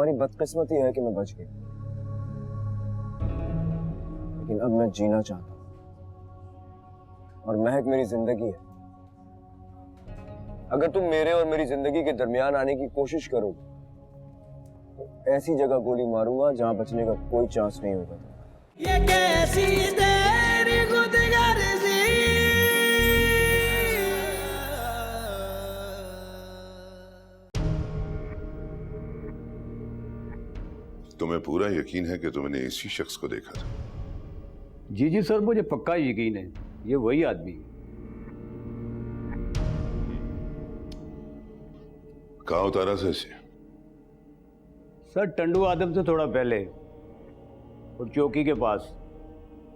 हमारी बदकिस्मती है कि मैं बच गई, लेकिन अब मैं जीना चाहता हूं और महक मेरी जिंदगी है। अगर तुम मेरे और मेरी जिंदगी के दरमियान आने की कोशिश करोगे तो ऐसी जगह गोली मारूंगा जहां बचने का कोई चांस नहीं होगा। ये कैसी तेरी खुदगर्जी, तुम्हें पूरा यकीन है कि तुमने इसी शख्स को देखा था? जी जी सर, मुझे पक्का यकीन है, ये वही आदमी है। कहाँ उतारा से इसे? सर टंडू आदम से थोड़ा पहले और चौकी के पास।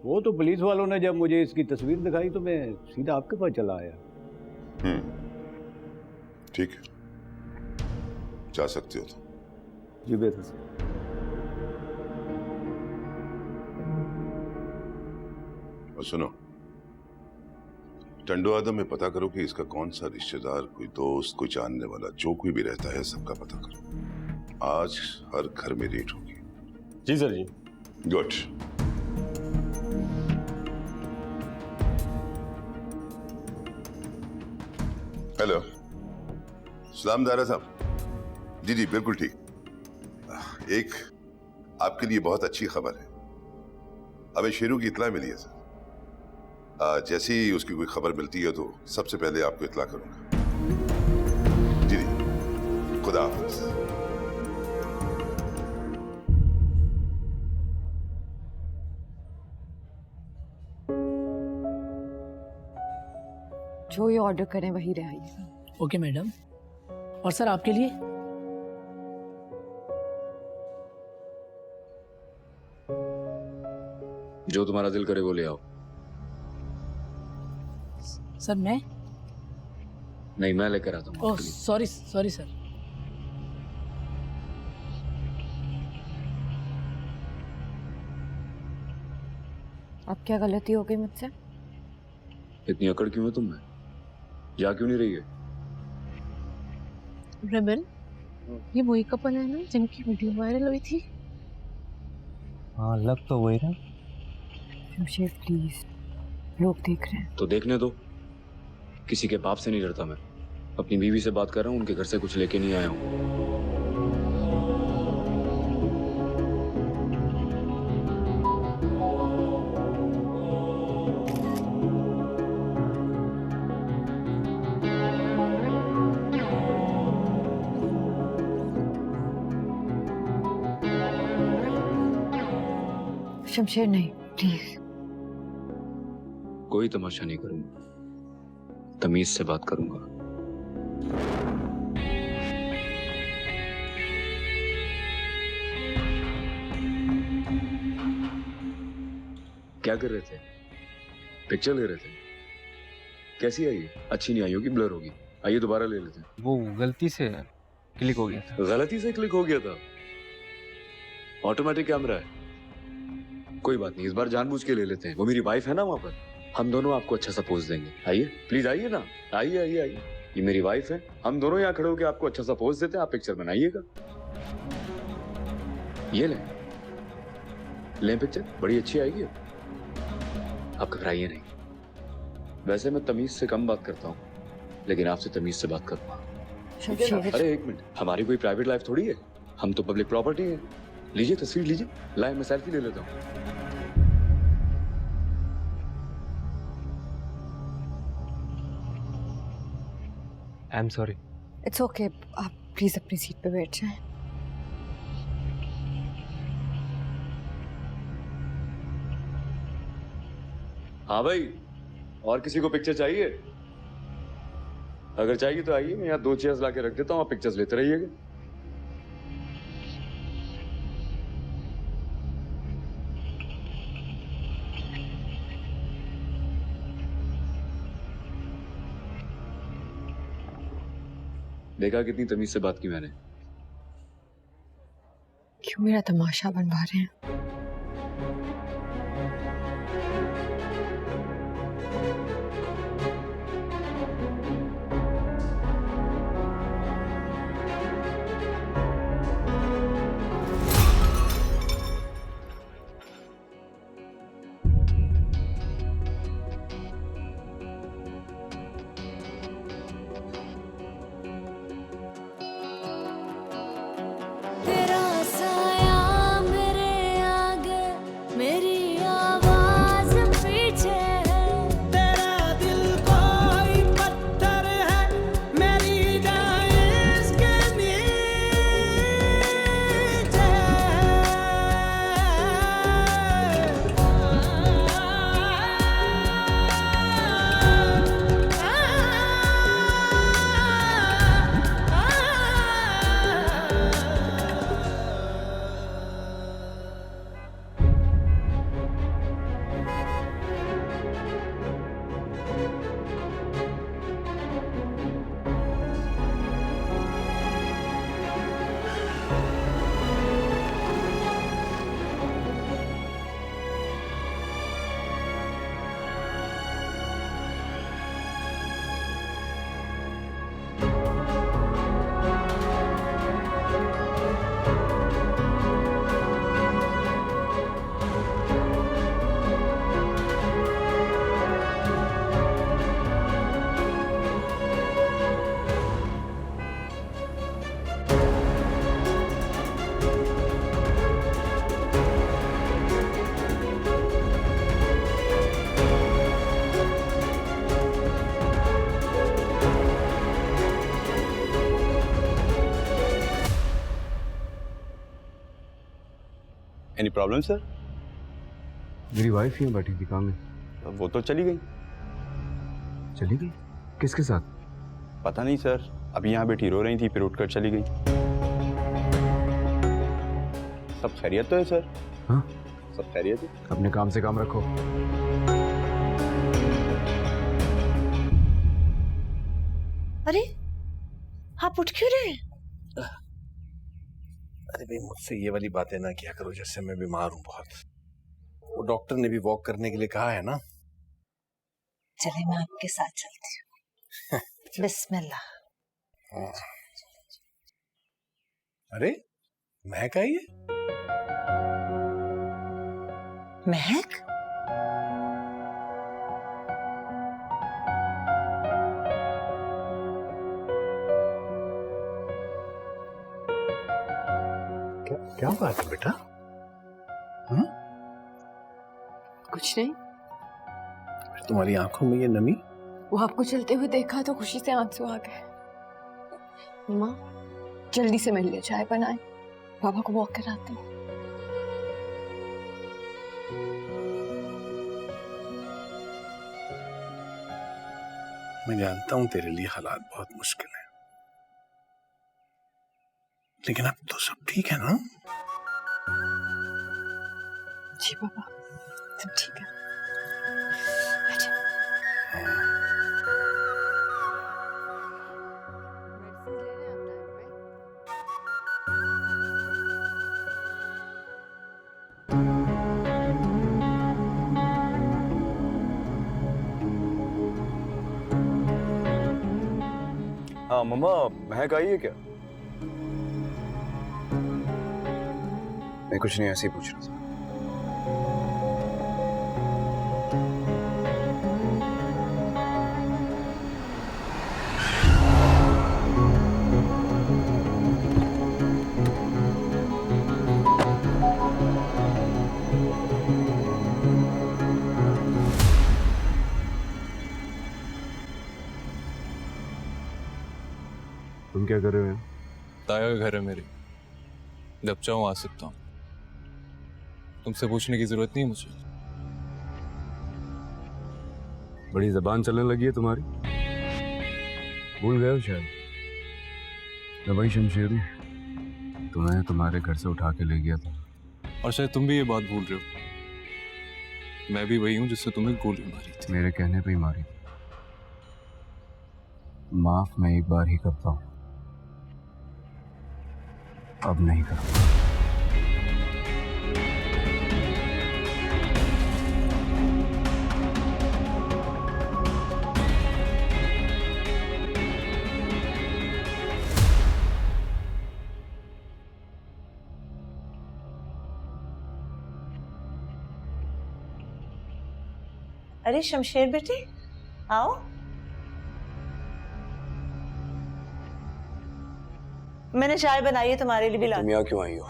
वो तो पुलिस वालों ने जब मुझे इसकी तस्वीर दिखाई तो मैं सीधा आपके पास चला आया। ठीक है, जा सकते हो तुम। जी बेहतर सर। और सुनो, टंडू आदम में पता करो कि इसका कौन सा रिश्तेदार, कोई दोस्त, कोई जानने वाला, जो कोई भी रहता है सबका पता करो। आज हर घर में रेड होगी। जी सर जी। गुड। हेलो, सलाम दारा साहब। जी जी बिल्कुल ठीक। एक आपके लिए बहुत अच्छी खबर है। हमें शेरू की इत्ला मिली है सर। जैसे ही उसकी कोई खबर मिलती है तो सबसे पहले आपको इत्ला करूंगा। जी जी, खुदा हाफिज। जो ये ऑर्डर करें वही रहे आइएगा। Okay madam. और सर आपके लिए? जो तुम्हारा दिल करे वो ले आओ। सर मैं? नहीं, मैं लेकर आता हूँ। Oh sorry sorry sir. अब क्या गलती हो गई मुझसे? इतनी अकड़ क्यों है तुम में? जा क्यों नहीं रही है? रेबल, ये वही कपल है ना जिनकी वीडियो वायरल हुई थी? हाँ लग तो वही रहा। शमशेर प्लीज, लोग देख रहे हैं। तो देखने दो। किसी के बाप से नहीं डरता मैं। अपनी बीवी से बात कर रहा हूँ, उनके घर से कुछ लेके नहीं आया हूँ। शमशेर नहीं, प्लीज। कोई तमाशा नहीं करूंगा, तमीज से बात करूंगा। क्या कर रहे थे? पिक्चर ले रहे थे? कैसी आई? अच्छी नहीं आई होगी, ब्लर होगी। आइए दोबारा ले लेते हैं। वो गलती से क्लिक हो गया था। गलती से क्लिक हो गया था? ऑटोमेटिक कैमरा है, कोई बात नहीं, इस बार जानबूझ के ले लेते हैं। वो मेरी वाइफ है ना वहां पर, हम दोनों आपको अच्छा सा पोज देंगे। आइए प्लीज, आइए ना, आइए आइए आइए। ये मेरी वाइफ है, हम दोनों यहाँ खड़े होकर आपको अच्छा सा पोज देते हैं, आप पिक्चर बनाइएगा। ये लें पिक्चर, बड़ी अच्छी आएगी। आप घबराइए नहीं। वैसे मैं तमीज से कम बात करता हूँ, लेकिन आपसे तमीज से बात करूंगा। अरे एक मिनट, हमारी कोई प्राइवेट लाइफ थोड़ी है, हम तो पब्लिक प्रॉपर्टी है। लीजिए तस्वीर लीजिए, लाए मैं सेल्फी ले लेता हूँ। I am sorry. It's okay, आप प्लीज अपनी सीट पे बैठ जाएं। हाँ भाई, और किसी को पिक्चर चाहिए? अगर चाहिए तो आइए, मैं यहाँ 2 चेयर्स ला के रख देता हूँ, आप पिक्चर्स लेते रहिएगा। देखा कितनी तमीज से बात की मैंने। क्यों मेरा तमाशा बनवा रहे हैं? Problem sir? मेरी वाइफ यहाँ बैठी थी, काम में। वो तो चली गई। चली गई? किसके साथ? पता नहीं सर, अभी यहाँ बैठी रो रही थी, फिर उठकर चली गई। सब खैरियत तो है सर? हाँ, सब खैरियत है। अपने काम से काम रखो। अरे आप उठ क्यों रहे? अरे भाई, मुझसे ये वाली बातें ना किया करो, जैसे मैं बीमार हूँ बहुत। वो डॉक्टर ने भी वॉक करने के लिए कहा है ना। चले मैं आपके साथ चलती हूँ। बिस्मिल्लाह। अरे महक आई है? महक? क्या बात है बेटा? कुछ नहीं। तुम्हारी आंखों में ये नमी? वो आपको चलते हुए देखा तो खुशी से आंसू आ गए। माँ जल्दी से मेरे लिए चाय बनाए, पापा को वॉक कराते हैं। मैं जानता हूं तेरे लिए हालात बहुत मुश्किल है, लेकिन अब तो सब ठीक है ना? जी पापा, सब ठीक है। हाँ मम्मा, महक आई है क्या? मैं कुछ नहीं, ऐसे ही पूछ रहा था। तुम क्या कर रहे हो? ताया का घर है मेरी, जब चाहूँ आ सकता हूँ। तुमसे पूछने की जरूरत नहीं मुझे। बड़ी जबान चलने लगी है तुम्हारी। भूल गए हो शायद, मैं वही शमशेर हूँ, तुम्हें तुम्हारे घर से उठा के ले गया था। और शायद तुम भी ये बात भूल रहे हो, मैं भी वही हूँ जिससे तुम्हें गोली मारी थी। मेरे कहने पे ही मारी थी। माफ मैं एक बार ही करता हूँ, अब नहीं करूँगा। अरे शमशेर बेटे, आओ। मैंने चाय बनाई है तुम्हारे लिए भी ला। तुम यहाँ क्यों आई हो?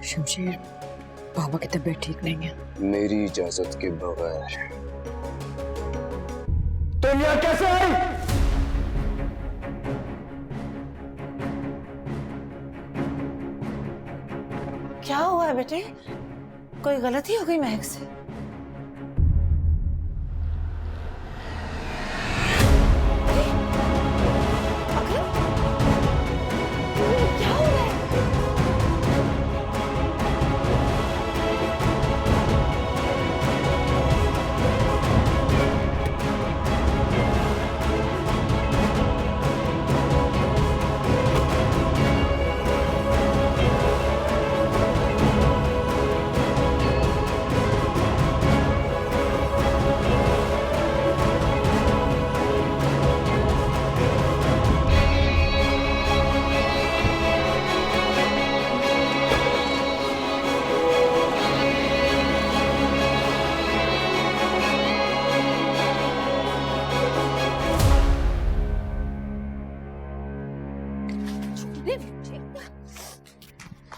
शमशेर, पापा की तबीयत ठीक नहीं है। मेरी इजाजत के बगैर तुम यहाँ कैसे आई? क्या हुआ है बेटे? कोई गलती हो गई महक से? क्या हो रहा है?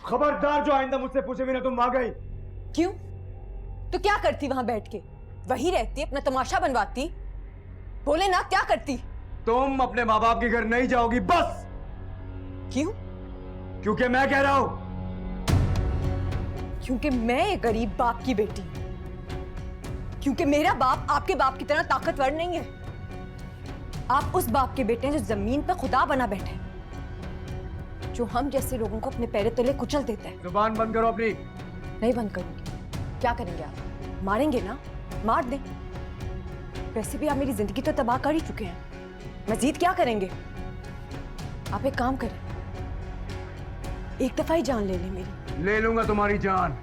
खबरदार, जो आइंदा मुझसे पूछे बिना तुम आ गई क्यों? तो क्या करती वहां बैठ के? वही रहती, अपना तमाशा बनवाती? बोले ना, क्या करती? तुम अपने माँ बाप के घर नहीं जाओगी, बस। क्यों? क्योंकि मैं कह रहा हूं। क्योंकि मैं एक गरीब बाप की बेटी हूं। क्योंकि मेरा बाप आपके बाप की तरह ताकतवर नहीं है। आप उस बाप के बेटे हैं जो जमीन पर खुदा बना बैठे, जो हम जैसे लोगों को अपने पैरों तले कुचल देता है। जुबान बंद करो अपनी। नहीं बंद करूंगी। क्या करेंगे आप? मारेंगे ना? मार दें। वैसे भी आप मेरी जिंदगी तो तबाह कर ही चुके हैं, मजीद क्या करेंगे? आप एक काम करें, एक दफा ही जान ले लें मेरी। ले लूंगा तुम्हारी जान।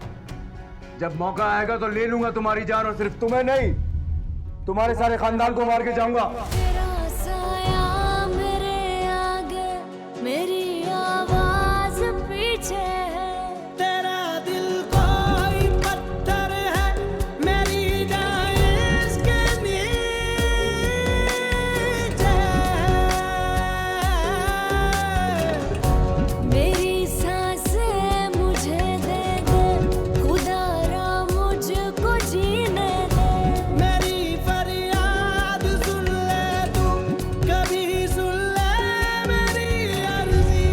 जब मौका आएगा तो ले लूंगा तुम्हारी जान, और सिर्फ तुम्हें नहीं, तुम्हारे सारे खानदान को मार के जाऊंगा। मेरी आवाज पीछे है, तेरा दिल कोई पत्थर है, मेरी जान इसके नीचे है। मेरी सांसें मुझे दे दे, खुदारा मुझको जीने दे। मेरी फरियाद सुन ले तू, कभी सुन ले मेरी अर्जी।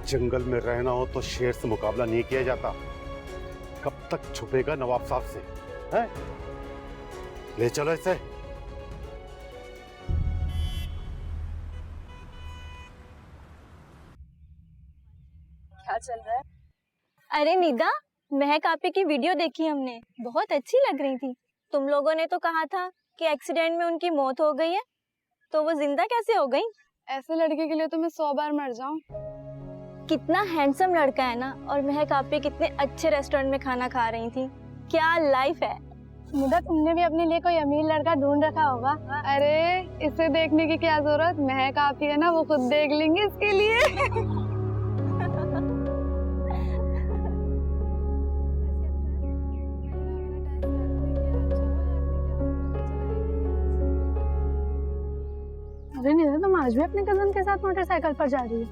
जंगल में रहना हो तो शेर से मुकाबला नहीं किया जाता। कब तक छुपेगा नवाब साहब से? हैं? ले चलो इसे। क्या चल रहा है? अरे निदा, महक आपी की वीडियो देखी हमने, बहुत अच्छी लग रही थी। तुम लोगों ने तो कहा था कि एक्सीडेंट में उनकी मौत हो गई है, तो वो जिंदा कैसे हो गई? ऐसे लड़के के लिए तो मैं 100 बार मर जाऊं। कितना हैंडसम लड़का है ना, और महक आपी कितने अच्छे रेस्टोरेंट में खाना खा रही थी। क्या लाइफ है। निदा, तुमने भी अपने लिए कोई अमीर लड़का ढूंढ रखा होगा। अरे इसे देखने की क्या जरूरत, महक आपी है ना, वो खुद देख लेंगे इसके लिए। अरे निदा, तुम आज भी अपने कजन के साथ मोटरसाइकिल पर जा रही हो?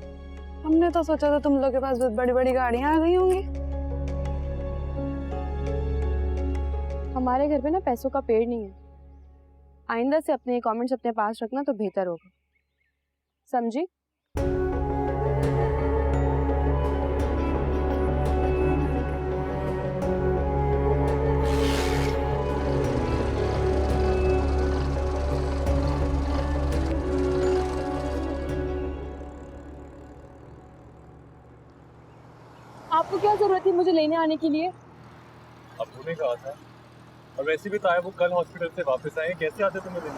हमने तो सोचा था तुम लोग के पास बहुत बड़ी बड़ी गाड़ियां आ गई होंगी। हमारे घर पे ना पैसों का पेड़ नहीं है। आइंदा से अपने कमेंट्स अपने पास रखना तो बेहतर होगा, समझी? आपको क्या जरूरत थी मुझे लेने आने के लिए? अब तूने कहा था, और वैसे भी ताया वो कल हॉस्पिटल से वापस आए, कैसे आते तुम्हें लेने?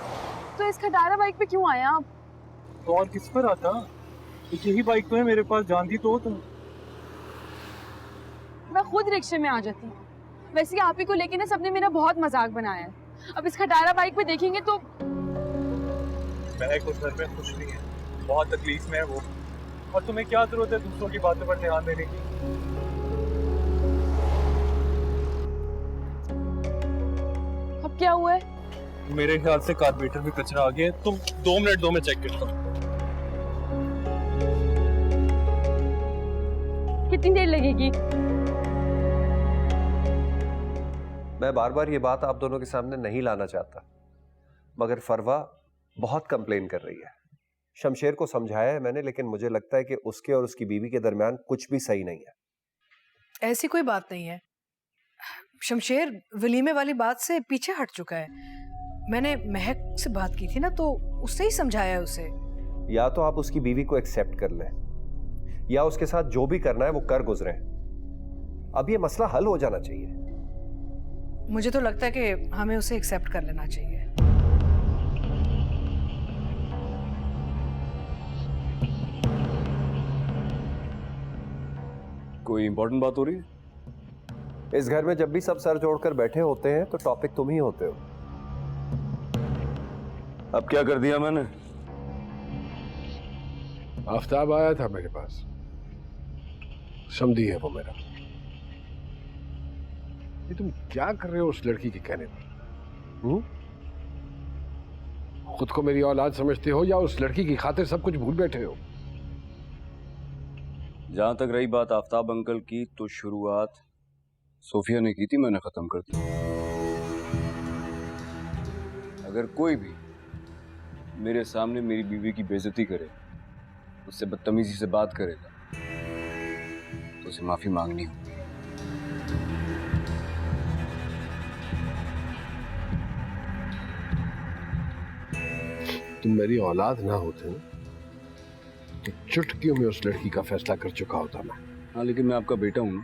तो इस खटारा बाइक पे क्यों आया आप? तो और किस पर आता? यही बाइक तो है मेरे पास, जानती तो हो तुम। मैं खुद रिक्शे में आ जाती। वैसे आप ही को लेके ना सबने मेरा बहुत मजाक बनाया है। अब इस खटारा बाइक पे देखेंगे तो। महक उस घर में खुश नहीं है, बहुत तकलीफ में है वो, और तुम्हें क्या जरूरत है दूसरों की बातों पर ध्यान देने की? अब क्या हुआ है? मेरे ख्याल से कार्बोरेटर में कचरा आ गया है। तुम 2 मिनट दो, मैं चेक करता हूँ। कितनी देर लगेगी? मैं बार बार ये बात आप दोनों के सामने नहीं लाना चाहता, मगर फरवा बहुत कंप्लेन कर रही है। शमशेर को समझाया है मैंने, लेकिन मुझे लगता है कि उसके और उसकी बीवी के दरमियान कुछ भी सही नहीं है। ऐसी कोई बात नहीं है। शमशेर वलीमे वाली बात से पीछे हट चुका है। मैंने महक से बात की थी ना, तो उससे ही समझाया उसे। या तो आप उसकी बीवी को एक्सेप्ट कर लें, या उसके साथ जो भी करना है वो कर गुजरें। अब ये मसला हल हो जाना चाहिए। मुझे तो लगता है कि हमें उसे एक्सेप्ट कर लेना चाहिए। कोई इंपॉर्टेंट बात हो रही है? इस घर में जब भी सब सर जोड़कर बैठे होते हैं तो टॉपिक तुम ही होते हो। अब क्या कर दिया मैंने? आफ्ताब आया था मेरे पास, समझी है वो मेरा। ये तुम क्या कर रहे हो उस लड़की के कहने पर? खुद को मेरी औलाद समझते हो या उस लड़की की खातिर सब कुछ भूल बैठे हो? जहां तक रही बात आफ्ताब अंकल की, तो शुरुआत सोफिया ने की थी, मैंने खत्म कर दी। अगर कोई भी मेरे सामने मेरी बीवी की बेइज्जती करे, उससे बदतमीजी से बात करेगा, तो उसे माफी मांगनी होगी। तुम मेरी औलाद ना होते ना तो चुटकियों में उस लड़की का फैसला कर चुका होता मैं। हाँ, लेकिन मैं आपका बेटा हूं ना,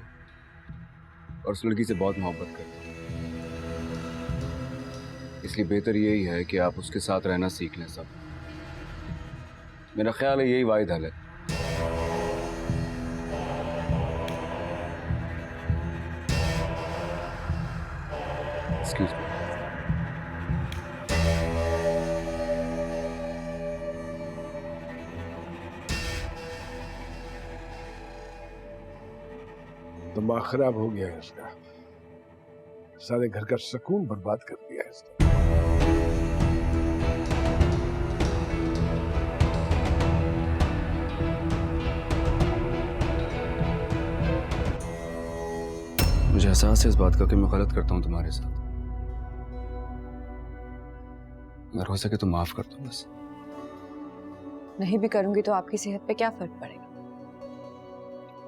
और उस लड़की से बहुत मोहब्बत करता हूं। इसलिए बेहतर यही है कि आप उसके साथ रहना सीख लें। सब मेरा ख्याल है यही वाहिद हल है। Excuse me. दिमाग खराब हो गया है इसका, सारे घर का सुकून बर्बाद कर दिया है इसने। मुझे एहसास है इस बात का कि मैं गलत करता हूं तुम्हारे साथ। अगर हो सके तो माफ कर दो बस। नहीं भी करूंगी तो आपकी सेहत पे क्या फर्क पड़ेगा?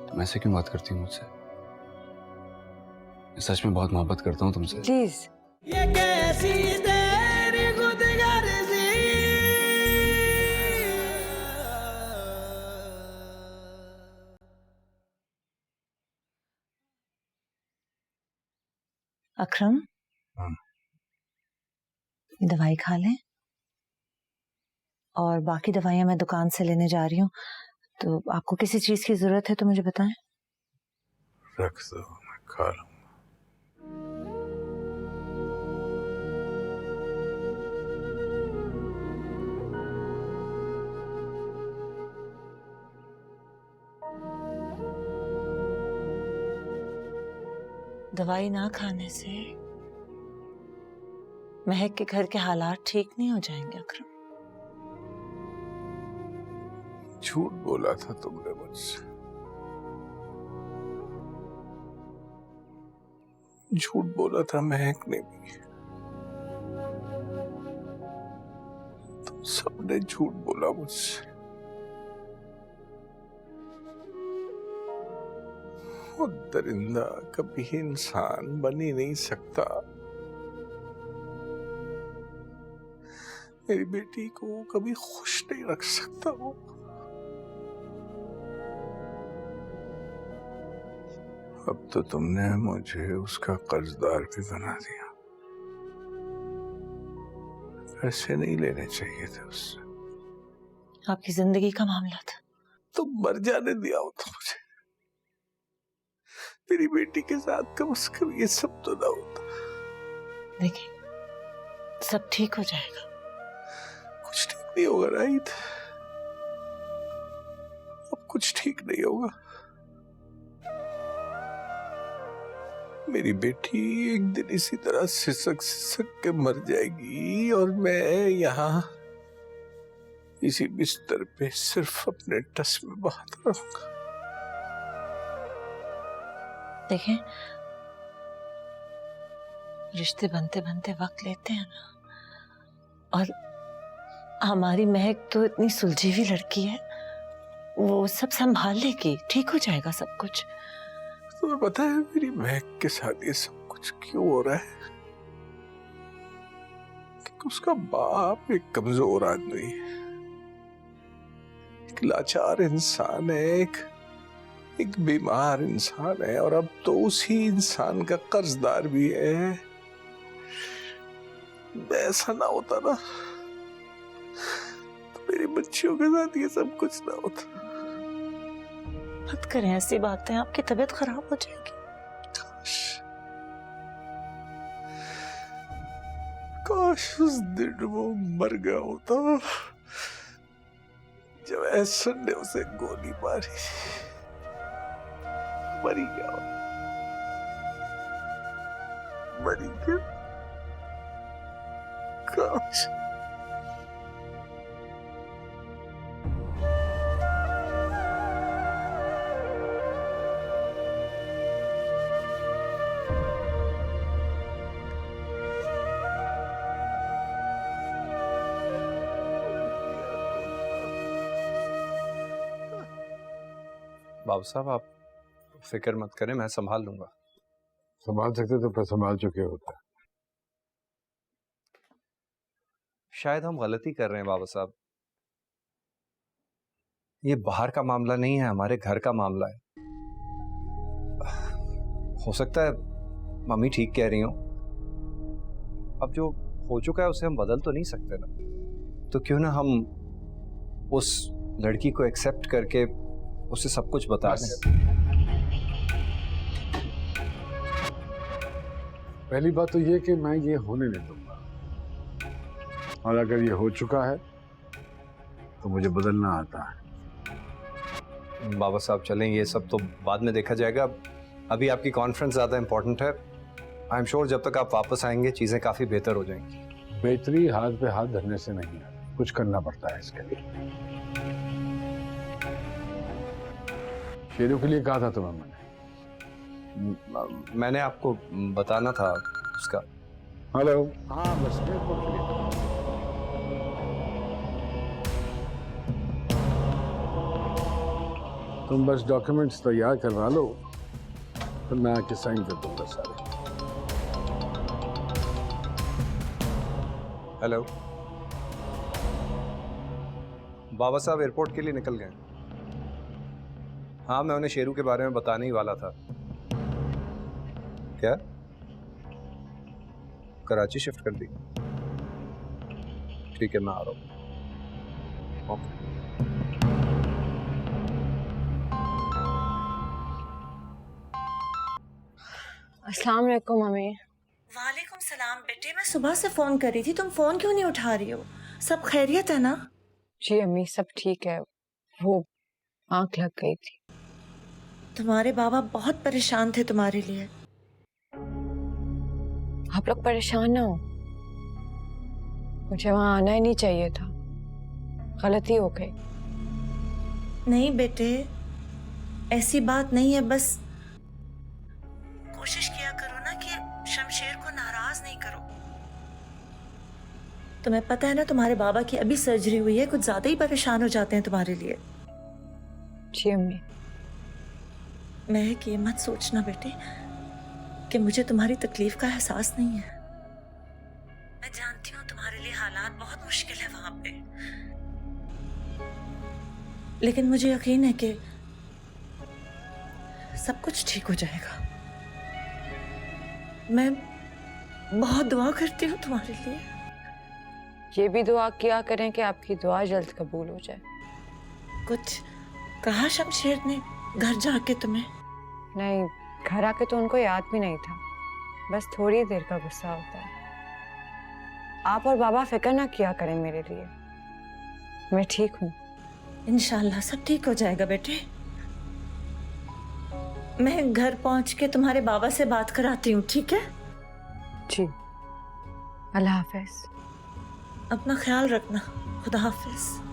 तुम ऐसे क्यों बात करती हो मुझसे? मैं सच में बहुत मोहब्बत करता हूँ तुमसे। प्लीज। ये कैसी तेरी खुदगर्जी, अकरम, ये दवाई खा लें, और बाकी दवाइयां मैं दुकान से लेने जा रही हूँ, तो आपको किसी चीज की जरूरत है तो मुझे बताएं। रख दो, मैं खा लूँ। दवाई ना खाने से महक के घर के हालात ठीक नहीं हो जाएंगे अकरम। झूठ बोला था तुमने मुझसे, झूठ बोला था महक ने भी, तुम सबने झूठ बोला मुझसे। वो दरिंदा कभी इंसान बन ही नहीं सकता। मेरी बेटी को कभी खुश नहीं रख सकता वो। अब तो तुमने मुझे उसका कर्जदार भी बना दिया। पैसे नहीं लेने चाहिए थे उससे। आपकी जिंदगी का मामला था। तो मर जाने दिया होता मुझे। मेरी बेटी के साथ कम से कम ये सब तो ना होता। देखिए, सब ठीक हो जाएगा। कुछ ठीक नहीं होगा राइट, अब कुछ ठीक नहीं होगा। मेरी बेटी एक दिन इसी तरह सिसक सिसक के मर जाएगी, और मैं यहाँ इसी बिस्तर पे सिर्फ अपने टस में बहाता रहूंगा। देखें, रिश्ते बनते बनते वक्त लेते हैं ना, और हमारी महक तो इतनी सुलझी हुई लड़की है, वो सब संभाल लेगी, ठीक हो जाएगा सब कुछ। तुम्हें पता है मेरी महक के साथ ये सब कुछ क्यों हो रहा है? क्योंकि उसका बाप एक कमजोर आदमी है, एक लाचार इंसान है, एक बीमार इंसान है, और अब तो उसी इंसान का कर्जदार भी है। ऐसा ना होता ना तो मेरी बच्चियों के साथ ये सब कुछ ना होता। मत करें ऐसी बातें, आपकी तबीयत खराब हो जाएगी। काश उस दिन वो मर गया होता जब ऐसा ने उसे गोली मारी। मरी गया, मरी गया। काश। बाबू साहब आप फिक्र मत करें, मैं संभाल लूंगा। संभाल सकते तो फिर संभाल चुके होते। शायद हम गलती कर रहे हैं बाबू साहब। ये बाहर का मामला नहीं है, हमारे घर का मामला है। हो सकता है मम्मी ठीक कह रही हो, अब जो हो चुका है उसे हम बदल तो नहीं सकते ना, तो क्यों ना हम उस लड़की को एक्सेप्ट करके उसे सब कुछ बता दें। पहली बात तो ये कि मैं ये होने नहीं दूंगा, और अगर ये हो चुका है तो मुझे बदलना आता है। बाबा साहब चलें, ये सब तो बाद में देखा जाएगा। अभी आपकी कॉन्फ्रेंस ज़्यादा इंपॉर्टेंट है। आई एम श्योर जब तक आप वापस आएंगे चीज़ें काफ़ी बेहतर हो जाएंगी। बेहतरी हाथ पे हाथ धरने से नहीं है, कुछ करना पड़ता है इसके लिए। शेरू के लिए कहा था तुम्हें मैंने आपको बताना था उसका। हेलो, हाँ बस एयरपोर्ट के लिए। तुम बस डॉक्यूमेंट्स तैयार करवा लो, फिर मैं आके साइन कर दूंगा सारे। हेलो, बाबा साहब एयरपोर्ट के लिए निकल गए। हाँ, मैं उन्हें शेरू के बारे में बताने ही वाला था। क्या कराची शिफ्ट कर दी? ठीक है, मैं आ रहा हूँ। ओके। अस्सलाम वालेकुम मम्मी। वालेकुम सलाम बेटे, मैं सुबह से फोन कर रही थी, तुम फोन क्यों नहीं उठा रही हो? सब खैरियत है ना? जी अम्मी सब ठीक है, वो आंख लग गई थी। तुम्हारे बाबा बहुत परेशान थे तुम्हारे लिए। आप लोग परेशान ना हो, मुझे वहां आना ही नहीं चाहिए था, गलती हो गई। नहीं बेटे, ऐसी बात नहीं है, बस कोशिश किया करो ना कि शमशेर को नाराज नहीं करो। तुम्हें पता है ना तुम्हारे बाबा की अभी सर्जरी हुई है, कुछ ज्यादा ही परेशान हो जाते हैं तुम्हारे लिए। जी अम्मी। महक, ये मत सोचना बेटे कि मुझे तुम्हारी तकलीफ का एहसास नहीं है। मैं जानती हूँ तुम्हारे लिए हालात बहुत मुश्किल है वहां पे, लेकिन मुझे यकीन है कि सब कुछ ठीक हो जाएगा। मैं बहुत दुआ करती हूँ तुम्हारे लिए। ये भी दुआ किया करें कि आपकी दुआ जल्द कबूल हो जाए। कुछ कहा शमशेर ने घर जाके तुम्हें? नहीं, घर आके तो उनको याद भी नहीं था, बस थोड़ी देर का गुस्सा होता है। आप और बाबा फिक्र ना किया करें मेरे लिए, मैं ठीक हूँ। इंशाल्लाह सब ठीक हो जाएगा बेटे। मैं घर पहुंच के तुम्हारे बाबा से बात कराती हूँ, ठीक है? जी, अल्लाह हाफिज। अपना ख्याल रखना, खुदा हाफिज।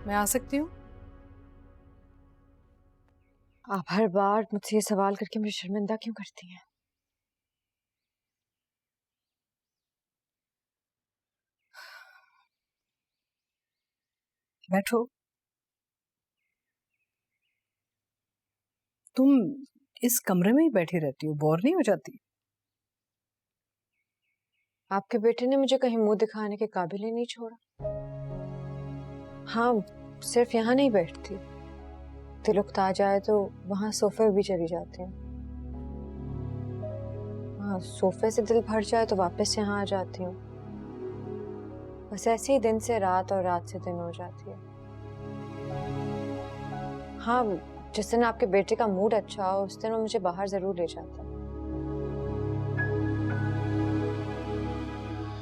मैं आ सकती हूँ? आप हर बार मुझसे ये सवाल करके मुझे शर्मिंदा क्यों करती हैं? बैठो। तुम इस कमरे में ही बैठी रहती हो, बोर नहीं हो जाती? आपके बेटे ने मुझे कहीं मुंह दिखाने के काबिल ही नहीं छोड़ा। हाँ, सिर्फ यहाँ नहीं बैठती, दिल उकता जाए तो वहां सोफे भी चली जाती हूँ। हाँ, सोफे से दिल भर जाए तो वापस यहाँ आ जाती हूँ। बस ऐसे ही दिन से रात और रात से दिन हो जाती है। हाँ, जिस दिन आपके बेटे का मूड अच्छा हो उस दिन वो मुझे बाहर जरूर ले जाता है,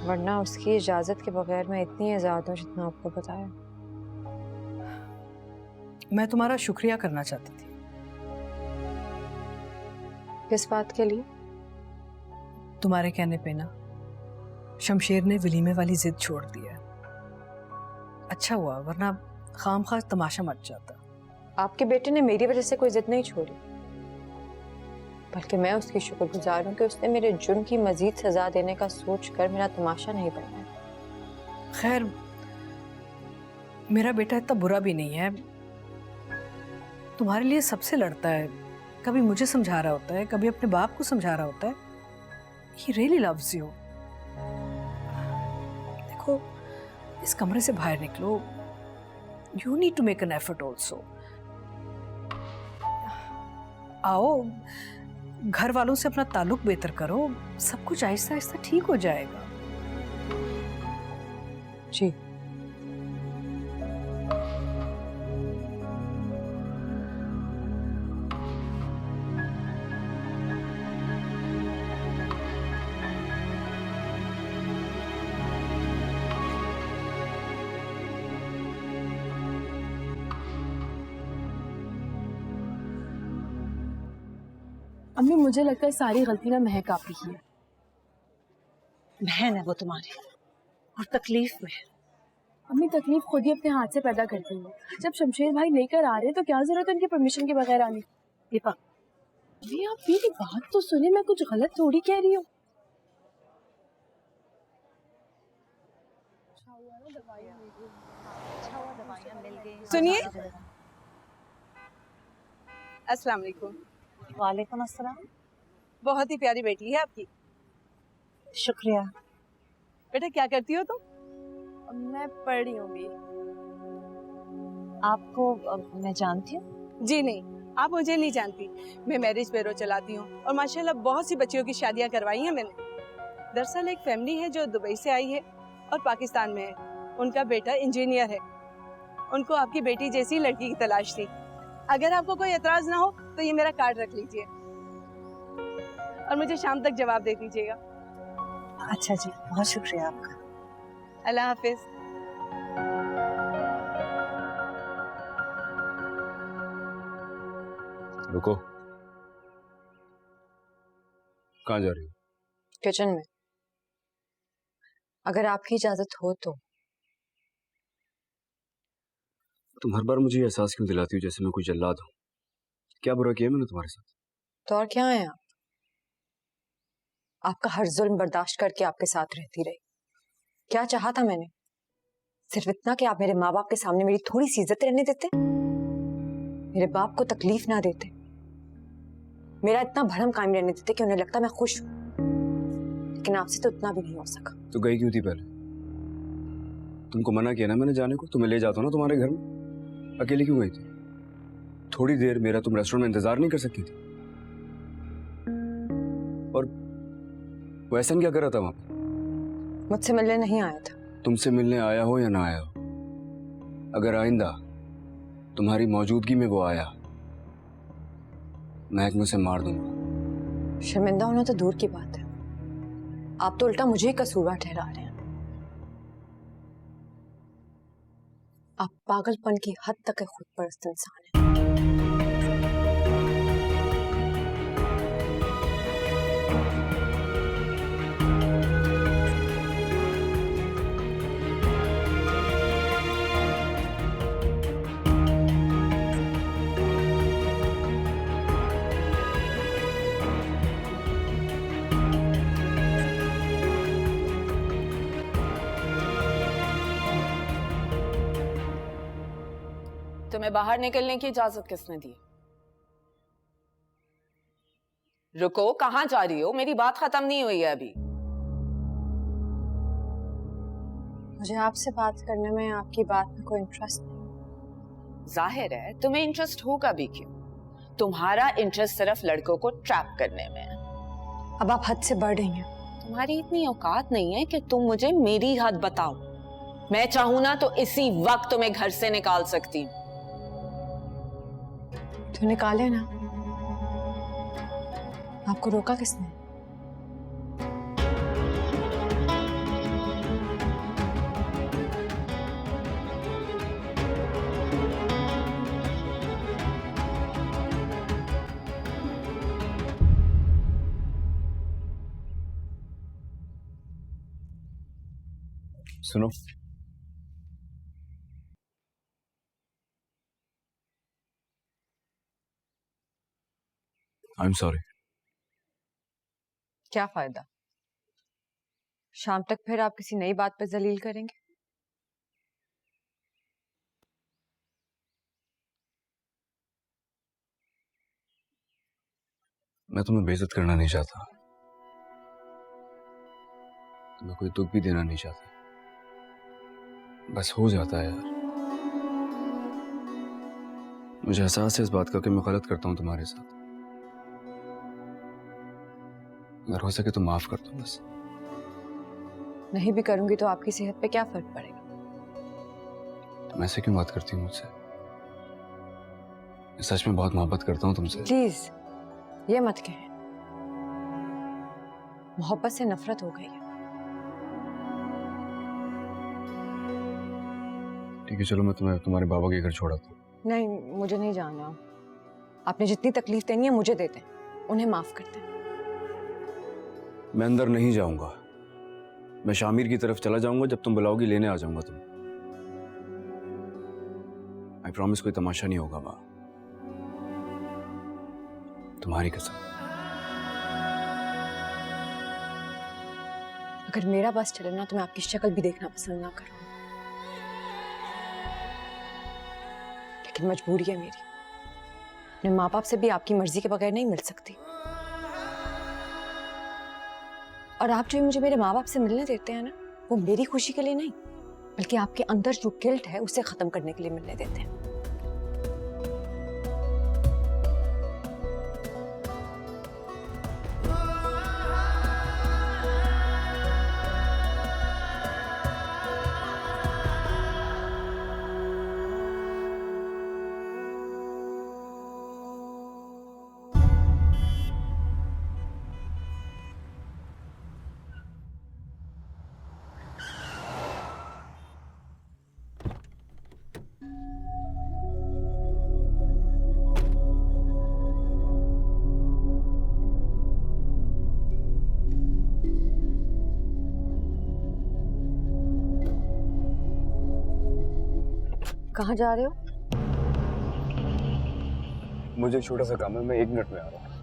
वरना उसकी इजाजत के बगैर मैं इतनी आजाद हूँ जितना आपको बताया। मैं तुम्हारा शुक्रिया करना चाहती थी। किस बात के लिए? तुम्हारे कहने पे ना शमशेर ने वलीमे वाली जिद छोड़ दी है। अच्छा हुआ, वरना खामखा तमाशा मच जाता। आपके बेटे ने मेरी वजह से कोई जिद नहीं छोड़ी। बल्कि मैं उसकी शुक्रगुजार हूँ कि उसने मेरे जुर्म की मजीद सजा देने का सोचकर मेरा तमाशा नहीं बनाया। खैर, मेरा बेटा इतना बुरा भी नहीं है। तुम्हारे लिए सबसे लड़ता है, कभी मुझे समझा रहा होता है, कभी अपने बाप को समझा रहा होता है। He really loves you. देखो, इस कमरे से बाहर निकलो। You need to make an effort also. आओ, घर वालों से अपना ताल्लुक बेहतर करो, सब कुछ आहिस्ता आहिस्ता ठीक हो जाएगा। जी। अम्मी, मुझे लगता है सारी गलती ना महक आपकी ही है। बहन है वो तुम्हारी, और तकलीफ में। अम्मी, तकलीफ खुद ही अपने हाथ से पैदा करती है। जब शमशेर भाई लेकर आ रहे तो क्या जरूरत है उनकी परमिशन के बगैर आने की? दीपक, अम्मी आप मेरी बात तो सुने, मैं कुछ गलत थोड़ी कह रही हूँ। सुनिए। अस्सलाम वालेकुम। वालेकुम अस्सलाम। बहुत ही प्यारी बेटी है आपकी। शुक्रिया। बेटा क्या करती हो तुम? मैं पढ़ रही हूँ। आपको मैं जानती हूँ? जी नहीं, आप मुझे नहीं जानती। मैं मैरिज ब्यूरो चलाती हूँ और माशाल्लाह बहुत सी बच्चियों की शादियाँ करवाई हैं मैंने। दरअसल एक फैमिली है जो दुबई से आई है और पाकिस्तान में है। उनका बेटा इंजीनियर है। उनको आपकी बेटी जैसी लड़की की तलाश थी। अगर आपको कोई एतराज ना हो तो ये मेरा कार्ड रख लीजिए और मुझे शाम तक जवाब दे दीजिएगा। अच्छा जी, बहुत शुक्रिया आपका। अल्लाह हाफिज। रुको, कहाँ जा रही हो? किचन में। अगर आपकी इजाजत हो तो। तुम हर बार मुझे एहसास क्यों दिलाती हो जैसे मैं कोई जल्लाद हूँ? क्या बुरा किया मैंने तुम्हारे साथ? तो और क्या है आप? आपका हर जुल्म बर्दाश्त करके आपके साथ रहती रही। क्या चाहा था मैंने? सिर्फ इतना कि आप मेरे माँ बाप के सामने मेरी थोड़ी सी इज्जत रहने देते, मेरे बाप को तकलीफ ना देते, मेरा इतना भरम कायम रहने देते कि उन्हें लगता मैं खुश हूं। लेकिन आपसे तो इतना भी नहीं हो सका। तो गई क्यों थी पहले? तुमको मना किया ना मैंने जाने को, तुम्हें ले जाता ना तुम्हारे घर में। अकेली क्यों गई थी? थोड़ी देर मेरा तुम रेस्टोरेंट में इंतजार नहीं कर सकती थी? और वो एहसन क्या कर रहा था वहां पे? मुझसे मिलने नहीं आया था। तुमसे मिलने आया हो या ना आया हो, अगर आइंदा तुम्हारी मौजूदगी में वो आया, महक मुझे मार दूंगा। शर्मिंदा होना तो दूर की बात है, आप तो उल्टा मुझे ही कसूरवार ठहरा रहे हैं। आप पागलपन की हद तक खुद परस्त इंसान हैं। तुम्हें बाहर निकलने की इजाजत किसने दी? रुको, कहाँ जा रही हो? मेरी बात खत्म नहीं हुई है अभी। मुझे आपसे बात करने में आपकी बात में कोई इंटरेस्ट नहीं। जाहिर है तुम्हें इंटरेस्ट होगा भी क्यों? तुम्हारा इंटरेस्ट सिर्फ लड़कों को ट्रैप करने में है। अब आप हद से बढ़ रही हैं। तुम्हारी इतनी औकात नहीं है कि तुम मुझे मेरी हद बताओ। मैं चाहूं ना तो इसी वक्त तुम्हें घर से निकाल सकती हूँ। तो निकाले ना, आपको रोका किसने? सुनो, आई एम सॉरी। क्या फायदा? शाम तक फिर आप किसी नई बात पे जलील करेंगे। मैं तुम्हें बेइज्जत करना नहीं चाहता, तुम्हें कोई दुख भी देना नहीं चाहता, बस हो जाता है यार। मुझे एहसास है इस बात का कि मैं गलत करता हूं तुम्हारे साथ। अगर हो सके तो माफ कर दो बस। नहीं भी करूंगी तो आपकी सेहत पे क्या फर्क पड़ेगा? तुम ऐसे क्यों बात करती हो मुझसे? मैं सच में बहुत मोहब्बत करता हूँ तुमसे। प्लीज ये मत कहें, मोहब्बत से नफरत हो गई है। ठीक है चलो, मैं तुम्हें तुम्हारे बाबा के घर छोड़ाता हूँ। नहीं, मुझे नहीं जाना। आपने जितनी तकलीफ देनी है मुझे देते, उन्हें माफ करते। मैं अंदर नहीं जाऊंगा, मैं शामिर की तरफ चला जाऊंगा। जब तुम बुलाओगी लेने आ जाऊंगा तुम। आई प्रॉमिस कोई तमाशा नहीं होगा वहां, तुम्हारी कसम। अगर मेरा बस चले ना तो मैं आपकी शक्ल भी देखना पसंद ना करूं, लेकिन मजबूरी है मेरी। अपने माँ बाप से भी आपकी मर्जी के बगैर नहीं मिल सकती। और आप जो मुझे मेरे माँ बाप से मिलने देते हैं ना, वो मेरी खुशी के लिए नहीं, बल्कि आपके अंदर जो गिल्ट है उसे खत्म करने के लिए मिलने देते हैं। कहाँ जा रहे हो? मुझे एक छोटा सा काम है, मैं 1 मिनट में आ रहा हूँ।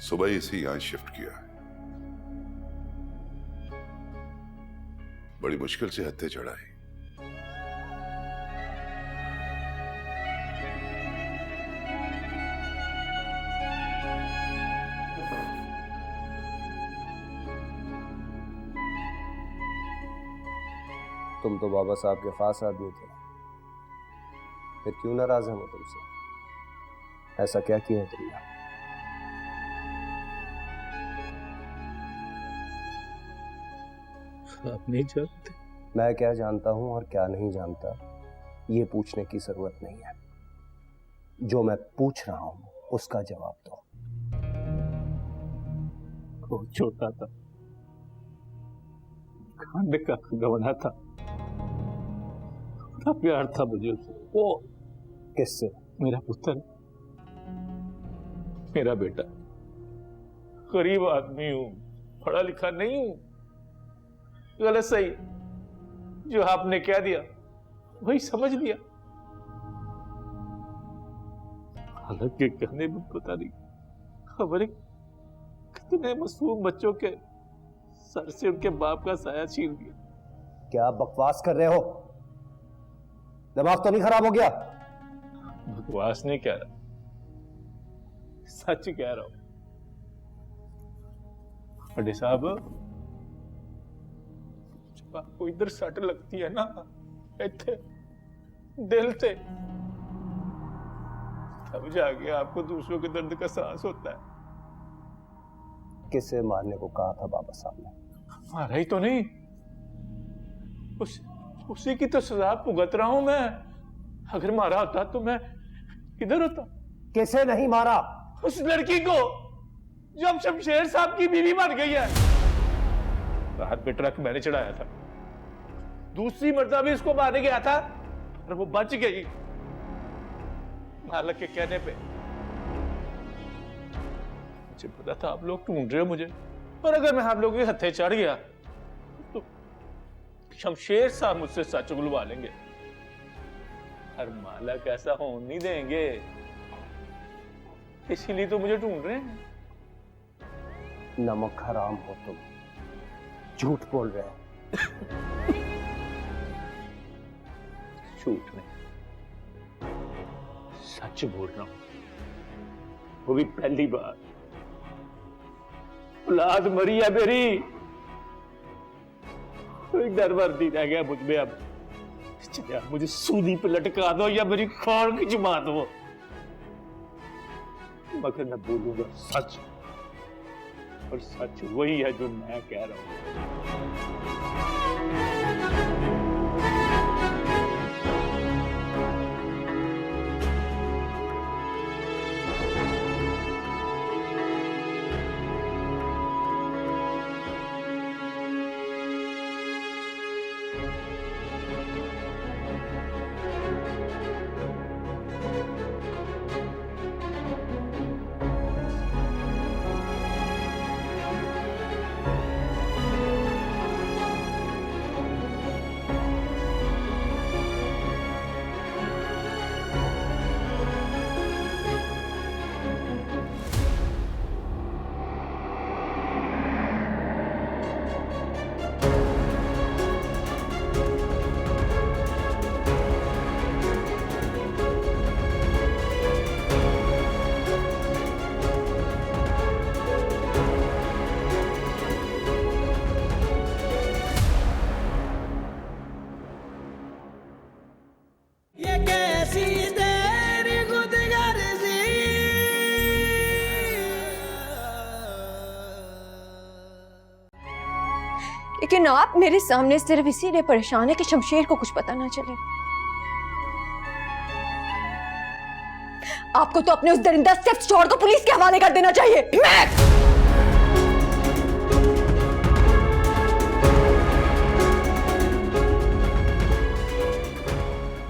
सुबह इसी यहां शिफ्ट किया, बड़ी मुश्किल से हत्थे चढ़ाई। तुम तो बाबा साहब के खास आदमी थे, फिर क्यों नाराज हैं वो तुमसे? ऐसा क्या किया है तुमने? आप नहीं जानते। मैं क्या जानता हूं और क्या नहीं जानता ये पूछने की जरूरत नहीं है। जो मैं पूछ रहा हूं उसका जवाब दो। वो छोटा था, खाने का गवना था, बड़ा प्यार था मुझे उससे। वो किससे? मेरा पुत्र, मेरा बेटा। गरीब आदमी हूं, पढ़ा लिखा नहीं हूं। गलत सही जो आपने कह दिया वही समझ लिया। हालांकि कहने में पता नहीं खबर कितने मासूम बच्चों के सर से उनके बाप का साया छीन दिया। क्या बकवास कर रहे हो? दिमाग तो नहीं खराब हो गया? बकवास नहीं कह रहा, सच कह रहा हूं। बड़े साहब, जब आपको इधर सट लगती है ना, इत्थे दिल से, तब जाके आपको दूसरों के दर्द का एहसास होता है। किसे मारने को कहा था बाबा साहब ने? मारा ही तो नहीं, उसी की तो सजा भुगत रहा हूं मैं। अगर मारा होता तो मैं किधर होता? किसे नहीं मारा? उस लड़की को जो अब शमशेर साहब की बीवी बन गई है। रात पे ट्रक मैंने चढ़ाया था, दूसरी मर्तबा भी उसको मारने गया था और वो बच गई मालक के कहने पे। मुझे पता था आप लोग ढूंढ रहे हो मुझे, और अगर मैं आप लोगों के हत्थे चढ़ गया तो शमशेर साहब मुझसे सच उगलवा लेंगे और मालक ऐसा होने नहीं देंगे, इसीलिए तो मुझे ढूंढ रहे हैं। नमक हराम हो तुम, झूठ बोल रहे हो। झूठ नहीं, सच बोल रहा हूं, वो भी पहली बार। औलाद मरी है मेरी, कोई दरवर्दी रह गया मुझ में अब। या मुझे सूली पे लटका दो या मेरी खान खिंचवा दो, मगर मैं बोलूंगा सच, और सच वही है जो मैं कह रहा हूं। ये कैसी तेरी खुदगर्जी, लेकिन आप मेरे सामने सिर्फ इसीलिए परेशान है कि शमशेर को कुछ पता ना चले। आपको तो अपने उस दरिंदा सिर्फ चोर को पुलिस के हवाले कर देना चाहिए।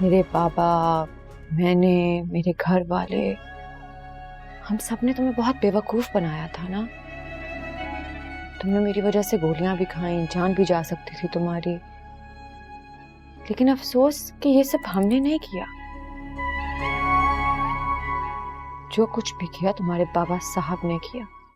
मेरे पापा, मैंने, मेरे घर वाले, हम सब ने तुम्हें बहुत बेवकूफ बनाया था ना। तुमने मेरी वजह से गोलियां भी खाई, जान भी जा सकती थी तुम्हारी, लेकिन अफसोस कि ये सब हमने नहीं किया। जो कुछ भी किया तुम्हारे बाबा साहब ने किया।